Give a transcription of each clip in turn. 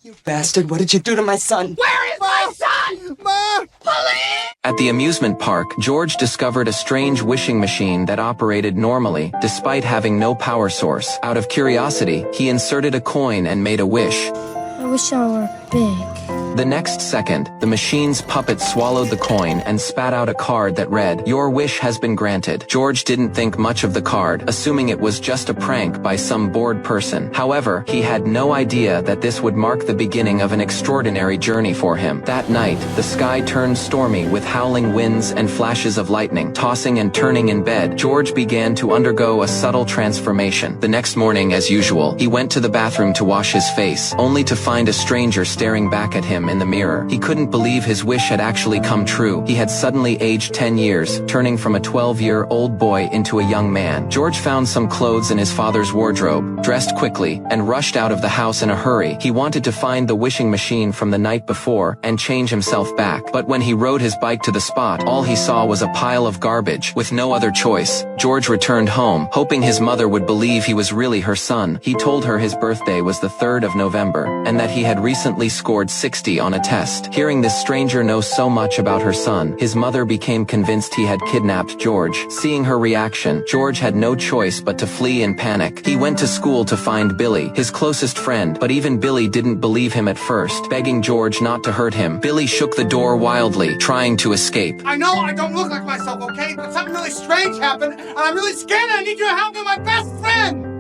You bastard, what did you do to my son? Where is my son? Mom! Police! At the amusement park, George discovered a strange wishing machine that operated normally, despite having no power source. Out of curiosity, he inserted a coin and made a wish. I wish I were big. The next second, the machine's puppet swallowed the coin and spat out a card that read, "Your wish has been granted." George didn't think much of the card, assuming it was just a prank by some bored person. However, he had no idea that this would mark the beginning of an extraordinary journey for him. That night, the sky turned stormy with howling winds and flashes of lightning. Tossing and turning in bed, George began to undergo a subtle transformation. The next morning, as usual, he went to the bathroom to wash his face, only to find a stranger staring back at him in the mirror. He couldn't believe his wish had actually come true. He had suddenly aged 10 years, turning from a 12-year-old boy into a young man. George found some clothes in his father's wardrobe, dressed quickly, and rushed out of the house in a hurry. He wanted to find the wishing machine from the night before and change himself back. But when he rode his bike to the spot, all he saw was a pile of garbage. With no other choice, George returned home, hoping his mother would believe he was really her son. He told her his birthday was the 3rd of November, and that he had recently scored 60 on a test. Hearing this stranger know so much about her son, his mother became convinced he had kidnapped George. Seeing her reaction, George had no choice but to flee in panic. He went to school to find Billy, his closest friend, but even Billy didn't believe him at first. Begging George not to hurt him, Billy shook the door wildly, trying to escape. I know I don't look like myself, okay? But something really strange happened, and I'm really scared and I need your help. You're my best friend!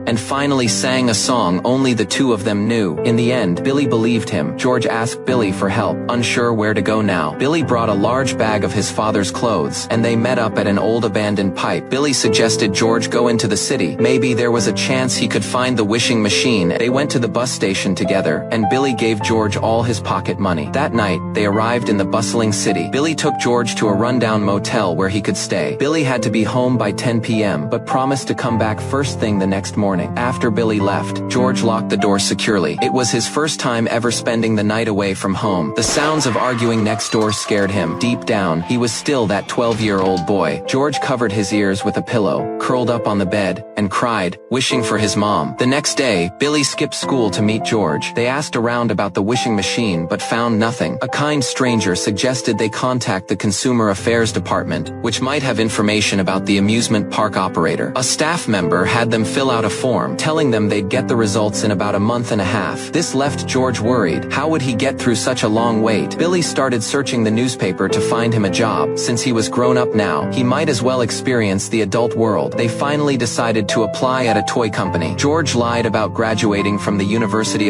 And finally sang a song only the two of them knew. In the end, Billy believed him. George asked Billy for help, unsure where to go now. Billy brought a large bag of his father's clothes, and they met up at an old abandoned pipe. Billy suggested George go into the city. Maybe there was a chance he could find the wishing machine. They went to the bus station together, and Billy gave George all his pocket money. That night, they arrived in the bustling city. Billy took George to a rundown motel where he could stay. Billy had to be home by 10 p.m., but promised to come back first thing the next morning. After Billy left, George locked the door securely. It was his first time ever spending the night away from home. The sounds of arguing next door scared him. Deep down, he was still that 12-year-old boy. George covered his ears with a pillow, curled up on the bed, and cried, wishing for his mom. The next day, Billy skipped school to meet George. They asked around about the wishing machine but found nothing. A kind stranger suggested they contact the Consumer Affairs Department, which might have information about the amusement park operator. A staff member had them fill out a form, telling them they'd get the results in about a month and a half. This left George worried. How would he get through such a long wait? Billy started searching the newspaper to find him a job. Since he was grown up now, he might as well experience the adult world. They finally decided to apply at a toy company. George lied about graduating from the University of